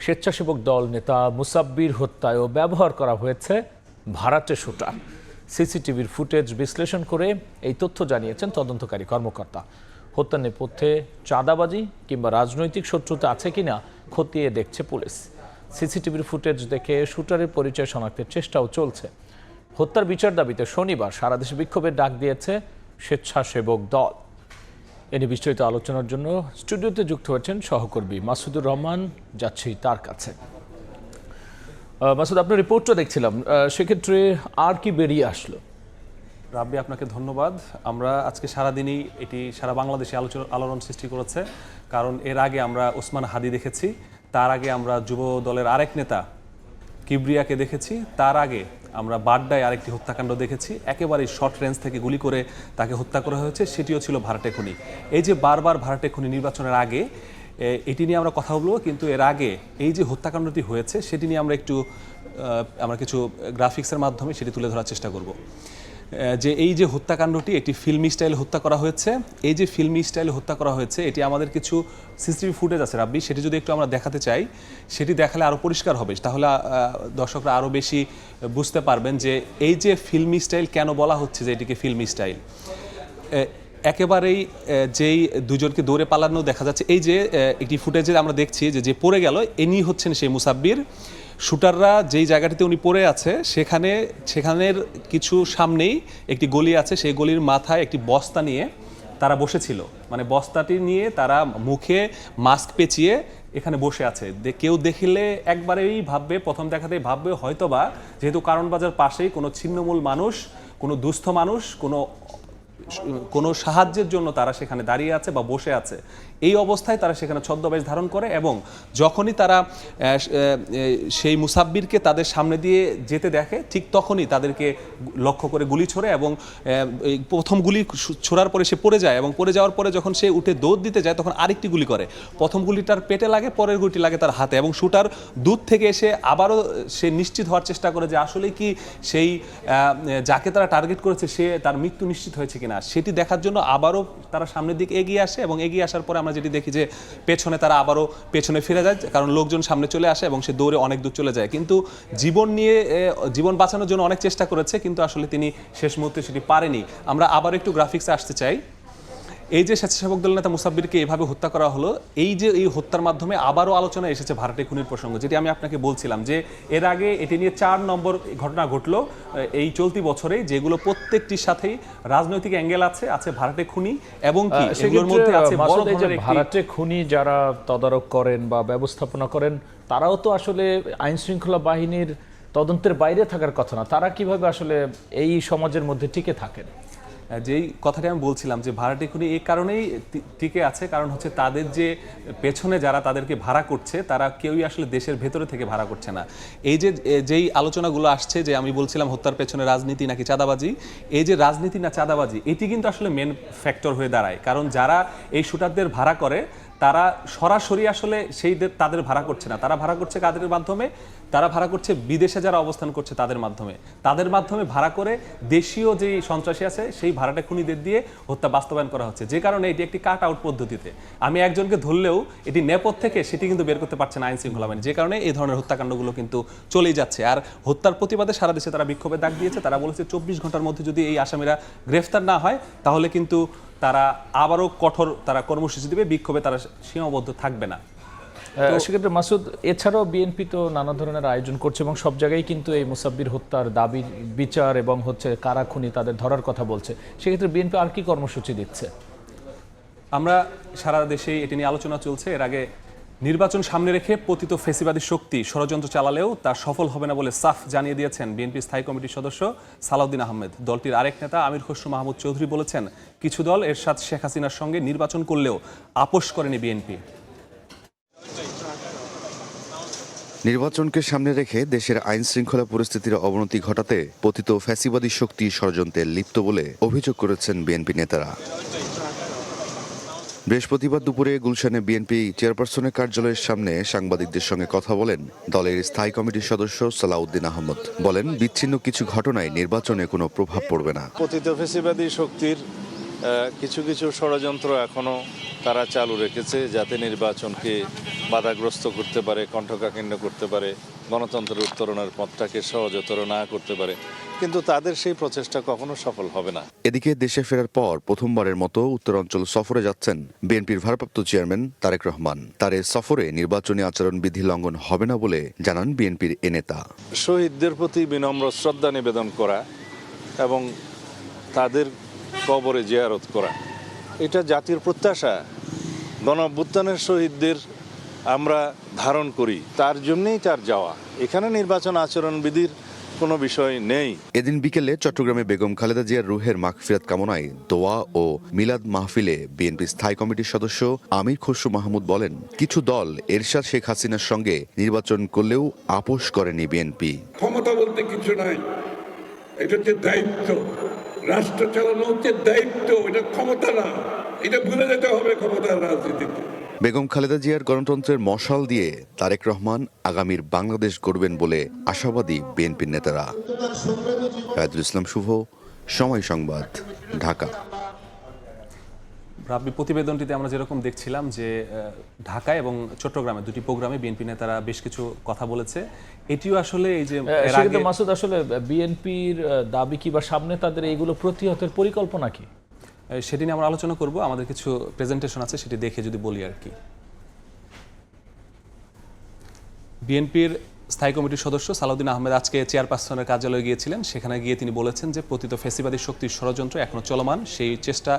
স্বেচ্ছাসেবক দল নেতা মুসাব্বির হত্যায়ও ব্যবহার করা হয়েছে ভাড়াটে শুটার। সিসিটিভির ফুটেজ বিশ্লেষণ করে এই তথ্য জানিয়েছেন তদন্তকারী কর্মকর্তা। হত্যা নেপথ্যে চাঁদাবাজি কিংবা রাজনৈতিক শত্রুতা আছে কিনা খতিয়ে দেখছে পুলিশ। সিসিটিভির ফুটেজ দেখে শুটারের পরিচয় শনাক্তের চেষ্টাও চলছে। হত্যার বিচার দাবিতে শনিবার সারা দেশে বিক্ষোভের ডাক দিয়েছে স্বেচ্ছাসেবক দল। এ নিয়ে বিস্তারিত আলোচনার জন্য স্টুডিওতে যুক্ত হয়েছেন সহকর্মী মাসুদুর রহমান। যাচ্ছি তার কাছে। মাসুদ, আপনার রিপোর্টটা দেখছিলাম, সেক্ষেত্রে আর কি বেরিয়ে আসলো? রাব্বি, আপনাকে ধন্যবাদ। আমরা আজকে সারাদিনই এটি সারা বাংলাদেশে আলোড়ন সৃষ্টি করেছে, কারণ এর আগে আমরা ওসমান হাদি দেখেছি, তার আগে আমরা যুব দলের আরেক নেতা কিবরিয়াকে দেখেছি, তার আগে আমরা বাড্ডায় আরেকটি হত্যাকাণ্ড দেখেছি। একেবারেই শর্ট রেঞ্জ থেকে গুলি করে তাকে হত্যা করা হয়েছে, সেটিও ছিল ভাড়াটে খুনি। এই যে বারবার ভাড়াটে খুনি নির্বাচনের আগে, এটি নিয়ে আমরা কথা বলবো, কিন্তু এর আগে এই যে হত্যাকাণ্ডটি হয়েছে সেটি নিয়ে আমরা কিছু গ্রাফিক্সের মাধ্যমে সেটি তুলে ধরার চেষ্টা করব। যে এই যে হত্যাকাণ্ডটি একটি ফিল্মি স্টাইলে হত্যা করা হয়েছে, এই যে ফিল্মি স্টাইলে হত্যা করা হয়েছে এটি আমাদের কিছু সিসিটিভি ফুটেজ আছে রাব্বি, সেটি যদি একটু আমরা দেখাতে চাই, সেটি দেখালে আরও পরিষ্কার হবে, তাহলে দর্শকরা আরও বেশি বুঝতে পারবেন যে এই যে ফিল্মি স্টাইল কেন বলা হচ্ছে যে এটিকে ফিল্মি স্টাইল। একেবারেই যেই দুজনকে দৌড়ে পালানো দেখা যাচ্ছে, এই যে একটি ফুটেজে আমরা দেখছি যে পড়ে গেল, ইনি হচ্ছেন সেই মুসাব্বির। শুটাররা যেই জায়গাটিতে উনি পড়ে আছে সেখানের কিছু সামনেই একটি গলি আছে, সেই গলির মাথায় একটি বস্তা নিয়ে তারা বসেছিল, মানে বস্তাটি নিয়ে তারা মুখে মাস্ক পেঁচিয়ে এখানে বসে আছে। কেউ দেখলে একবারেই ভাববে, প্রথম দেখাতেই ভাববে হয়তোবা যেহেতু কারণ বাজার পাশেই কোনো ছিন্নমূল মানুষ, কোনো দুস্থ মানুষ, কোনো সাহায্যের জন্য তারা সেখানে দাঁড়িয়ে আছে বা বসে আছে। এই অবস্থায় তারা সেখানে ছদ্মবেশ ধারণ করে এবং যখনই তারা সেই মুসাব্বিরকে তাদের সামনে দিয়ে যেতে দেখে, ঠিক তখনই তাদেরকে লক্ষ্য করে গুলি ছোড়ে এবং প্রথম গুলি ছোড়ার পরে সে পড়ে যায় এবং পড়ে যাওয়ার পরে যখন সে উঠে দৌড় দিতে যায় তখন আরেকটি গুলি করে। প্রথম গুলিটার পেটে লাগে, পরের গুলিটি লাগে তার হাতে এবং শুটার দূর থেকে এসে আবারও সে নিশ্চিত হওয়ার চেষ্টা করে যে আসলে কি সেই যাকে তারা টার্গেট করেছে সে তার মৃত্যু নিশ্চিত হয়েছে কিনা, সেটি দেখার জন্য আবারও তারা সামনের দিকে এগিয়ে আসে এবং এগিয়ে আসার পরে আমরা যেটি দেখি যে পেছনে তারা আবারও পেছনে ফিরে যায়, কারণ লোকজন সামনে চলে আসে এবং সে দৌড়ে অনেক দূর চলে যায়। কিন্তু জীবন বাঁচানোর জন্য অনেক চেষ্টা করেছে, কিন্তু আসলে তিনি শেষ মুহূর্তে সেটি পারেনি। আমরা আবার একটু গ্রাফিক্সে আসতে চাই। এই যে স্বেচ্ছাসেবক দল নেতা মুসাব্বিরকে এভাবে হত্যা করা হলো, এই হত্যার মাধ্যমে আবারও আলোচনায় এসেছে ভাড়াটে খুনির প্রসঙ্গ, যেটি আমি আপনাকে বলছিলাম যে এর আগে এটি নিয়ে 4 নম্বর ঘটনা ঘটলো এই চলতি বছরে, যেগুলো প্রত্যেকটির সাথেই রাজনৈতিক অ্যাঙ্গেল আছে ভাড়াটে খুনি এবং কি এগুলোর মধ্যে আছে বড় ধরনের ভাড়াটে খুনি যারা তদারক করেন বা ব্যবস্থাপনা করেন, তারাও তো আসলে আইন শৃঙ্খলা বাহিনীর তদন্তের বাইরে থাকার কথা না। তারা কিভাবে আসলে এই সমাজের মধ্যে টিকে থাকেন? যেই কথাটি আমি বলছিলাম যে ভাড়াটে খুনি এই কারণেই টিকে আছে, কারণ হচ্ছে তাদের যে পেছনে যারা তাদেরকে ভাড়া করছে তারা কেউই আসলে দেশের ভেতরে থেকে ভাড়া করছে না। এই যেই আলোচনাগুলো আসছে যে আমি বলছিলাম হত্যার পেছনে রাজনীতি নাকি চাঁদাবাজি, এই যে রাজনীতি না চাঁদাবাজি এটি কিন্তু আসলে মেন ফ্যাক্টর হয়ে দাঁড়ায়, কারণ যারা এই শুটারদের ভাড়া করে তারা সরাসরি আসলে তাদের ভাড়া করছে না, তারা ভাড়া করছে কাদের মাধ্যমে, তারা ভাড়া করছে বিদেশে যারা অবস্থান করছে তাদের মাধ্যমে ভাড়া করে দেশীয় যে সন্ত্রাসী আছে সেই ভাড়াটা খুনিদের দিয়ে হত্যা বাস্তবায়ন করা হচ্ছে। যে কারণে এটি একটি কাট আউট পদ্ধতিতে, আমি একজনকে ধরলেও এটি নেপথ্য থেকে সেটি কিন্তু বের করতে পারছে না আইন শৃঙ্খলা বাহিনী, যে কারণে এই ধরনের হত্যাকাণ্ডগুলো কিন্তু চলেই যাচ্ছে। আর হত্যার প্রতিবাদে সারা দেশে তারা বিক্ষোভের ডাক দিয়েছে। তারা বলেছে 24 ঘন্টার মধ্যে যদি এই আসামিরা গ্রেফতার না হয় তাহলে কিন্তু তারা আবারও কঠোর কর্মসূচি দেবে, বিক্ষোভে তারা সীমাবদ্ধ থাকবে না। সেক্ষেত্রে মাসুদ, এছাড়াও বিএনপি তো নানা ধরনের আয়োজন করছে এবং সব জায়গায় কিন্তু এই মুসাব্বির হত্যার দাবি বিচার এবং কারা খুনি তাদের ধরার কথা বলছে। সেক্ষেত্রে বিএনপি আর কি কর্মসূচি দিচ্ছে? আমরা সারা দেশেই এটি নিয়ে আলোচনা চলছে। এর আগে নির্বাচন সামনে রেখে পতিত ফ্যাসিবাদী শক্তি ষড়যন্ত্র চালালেও তা সফল হবে না বলে সাফ জানিয়ে দিয়েছেন বিএনপি স্থায়ী কমিটির সদস্য সালাউদ্দিন আহমেদ। দলটির আরেক নেতা আমির খসরু মাহমুদ চৌধুরী বলেছেন, কিছু দল এরশাদ শেখ হাসিনার সঙ্গে নির্বাচন করলেও আপোষ করেনি বিএনপি। নির্বাচনকে সামনে রেখে দেশের আইন শৃঙ্খলা পরিস্থিতির অবনতি ঘটাতে পতিত ফ্যাসিবাদী শক্তি ষড়যন্ত্রে লিপ্ত বলে অভিযোগ করেছেন বিএনপি নেতারা। বৃহস্পতিবার দুপুরে গুলশানে বিএনপি চেয়ারপারসনের কার্যালয়ের সামনে সাংবাদিকদের সঙ্গে কথা বলেন দলের স্থায়ী কমিটির সদস্য সালাউদ্দিন আহমদ। বলেন, বিচ্ছিন্ন কিছু ঘটনায় নির্বাচনে কোনো প্রভাব পড়বে না। পতিত ফ্যাসিবাদী শক্তির কিছু কিছু ষড়যন্ত্র এখনও তারা চালু রেখেছে যাতে নির্বাচনকে বাধাগ্রস্ত করতে পারে, কণ্ঠকাকীর্ণ করতে পারে, গণতন্ত্রের উত্তরণের পথটাকে সহজতর না করতে পারে, কিন্তু তাদের সেই প্রচেষ্টা কখনো সফল হবে না। এদিকে দেশে ফেরার পর প্রথমবারের মতো উত্তরাঞ্চল সফরে যাচ্ছেন বিএনপির ভারপ্রাপ্ত চেয়ারম্যান তারেক রহমান। তার এই সফরে নির্বাচনী আচরণবিধি লঙ্ঘন হবে না বলে জানান বিএনপির এ নেতা। শহীদদের প্রতি বিনম্র শ্রদ্ধা নিবেদন করা এবং তাদের কবরে জিয়ারত করা, এটা জাতির প্রত্যাশা। গণঅভ্যুত্থানের শহীদদের আমরা ধারণ করি, তার জন্যই তার যাওয়া। এখানে নির্বাচন আচরণবিধির কোনো বিষয় নেই। এদিন বিকেলে চট্টগ্রামে বেগম খালেদা জিয়ার রুহের মাগফিরাত কামনায় দোয়া ও মিলাদ মাহফিলে বিএনপি স্থায়ী কমিটির সদস্য আমির খসরু মাহমুদ বলেন, কিছু দল এরশাদ শেখ হাসিনার সঙ্গে নির্বাচন করলেও আপোষ করেনি বিএনপি। ক্ষমতা বলতে কিছু নাই, এটা হচ্ছে দায়িত্ব। রাষ্ট্র চালানো হচ্ছে দায়িত্ব, এটা ক্ষমতা না। এটা ভুলে যেতে হবে ক্ষমতার রাজনীতিতে। বেগম খালেদা জিয়ার গণতন্ত্রের মশাল দিয়ে তারেক রহমান আগামীর বাংলাদেশ গড়বেন বলে আশাবাদী বিএনপির নেতারা। রায়দুল ইসলাম শুভ, সময় সংবাদ, ঢাকা। রাব্বি, প্রতিবেদনটিতে আমরা যেরকম দেখছিলাম যে ঢাকায় এবং চট্টগ্রামে দুটি প্রোগ্রামে বিএনপি নেতারা বেশ কিছু কথা বলেছে। এটিও আসলে এই যে মাসুদ, আসলে বিএনপির দাবি কি বা সামনে তাদের এইগুলো প্রতিহতের পরিকল্পনা কি, সেটি নিয়ে আমরা আলোচনা করব। আমাদের কিছু প্রেজেন্টেশন আছে, সেটি দেখে যদি বলি আর কি। বিএনপির স্থায়ী কমিটির সদস্য সালাউদ্দিন আহমেদ আজকে চেয়ারপারসনের কার্যালয়ে গিয়েছিলেন। সেখানে গিয়ে তিনি বলেছেন যে প্রতীত ফ্যাসিবাদী শক্তির ষড়যন্ত্র এখনো চলমান, সেই চেষ্টা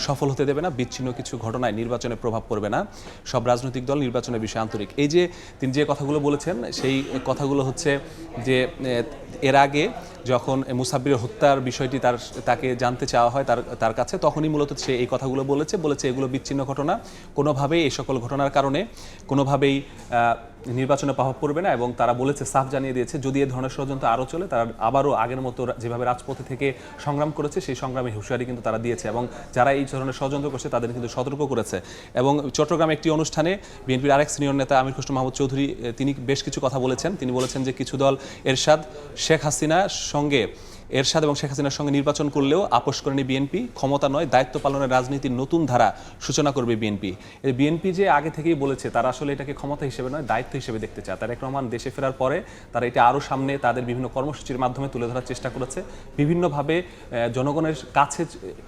সফল হতে দেবে না। বিচ্ছিন্ন কিছু ঘটনায় নির্বাচনে প্রভাব পড়বে না, সব রাজনৈতিক দল নির্বাচনের বিষয়ে আন্তরিক। এই যে তিনি যে কথাগুলো বলেছেন, সেই কথাগুলো হচ্ছে যে এর আগে যখন মুসাব্বির হত্যার বিষয়টি তাকে জানতে চাওয়া হয় তার কাছে, তখনই মূলত সে এই কথাগুলো বলেছে এগুলো বিচ্ছিন্ন ঘটনা, কোনোভাবেই এই সকল ঘটনার কারণে কোনোভাবেই নির্বাচনে প্রভাব পড়বে না। এবং তারা বলেছে, সাফ জানিয়ে দিয়েছে, যদি এই ধরনের ষড়যন্ত্র আরও চলে, তারা আবারও আগের মতো যেভাবে রাজপথে থেকে সংগ্রাম করেছে সেই সংগ্রামে হুঁশিয়ারি কিন্তু তারা দিয়েছে এবং যারা এই ধরনের ষড়যন্ত্র করছে তাদের কিন্তু সতর্ক করেছে। এবং চট্টগ্রামে একটি অনুষ্ঠানে বিএনপির আরেক সিনিয়র নেতা আমির খসরু মাহমুদ চৌধুরী তিনি বেশ কিছু কথা বলেছেন। তিনি বলেছেন যে কিছু দল এরশাদ শেখ হাসিনার সঙ্গে নির্বাচন করলেও আপোষ করেনি বিএনপি। ক্ষমতা নয়, দায়িত্ব পালনের রাজনীতির নতুন ধারা সূচনা করবে বিএনপি। বিএনপি যে আগে থেকেই বলেছে তারা আসলে এটাকে ক্ষমতা হিসেবে নয়, দায়িত্ব হিসেবে দেখতে চায়। তারেক রহমান দেশে ফেরার পরে তারা এটা আরও সামনে তাদের বিভিন্ন কর্মসূচির মাধ্যমে তুলে ধরার চেষ্টা করেছে, বিভিন্নভাবে জনগণের কাছে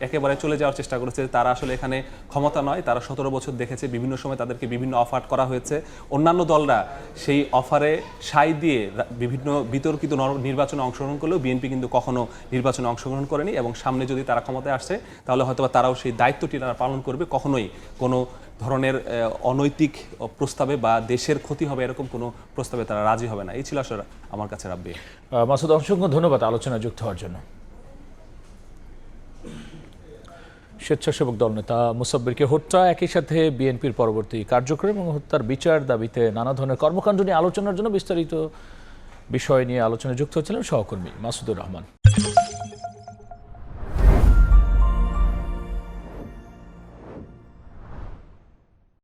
একেবারে চলে যাওয়ার চেষ্টা করেছে। তারা আসলে এখানে ক্ষমতা নয়, তারা 17 বছর দেখেছে, বিভিন্ন সময় তাদেরকে বিভিন্ন অফার করা হয়েছে। অন্যান্য দলরা সেই অফারে সায় দিয়ে বিভিন্ন বিতর্কিত নির্বাচনে অংশগ্রহণ করলেও বিএনপি কিন্তু কখনো নির্বাচনে অংশগ্রহণ করেনি। এবং সামনে যদি তারা ক্ষমতায় আসে তাহলে হয়তো তারাও সেই দায়িত্বটি তারা পালন করবে। কখনোই কোনো ধরনের অনৈতিক প্রস্তাবে বা দেশের ক্ষতি হবে এরকম কোনো প্রস্তাবে তারা রাজি হবে না। এই ছিল আসলে আমার কাছে রাব্বি। মাসুদ, অসংখ্য ধন্যবাদ আলোচনায় যুক্ত হওয়ার জন্য। স্বেচ্ছাসেবক দল নেতা মুসাব্বিরকে হত্যা, একই সাথে বিএনপির পরবর্তী কার্যক্রম এবং হত্যার বিচার দাবিতে নানা ধরনের কর্মকাণ্ড নিয়ে আলোচনার জন্য বিস্তারিত বিষয় নিয়ে আলোচনায় যুক্ত হচ্ছিলেন সহকর্মী মাসুদুর রহমান।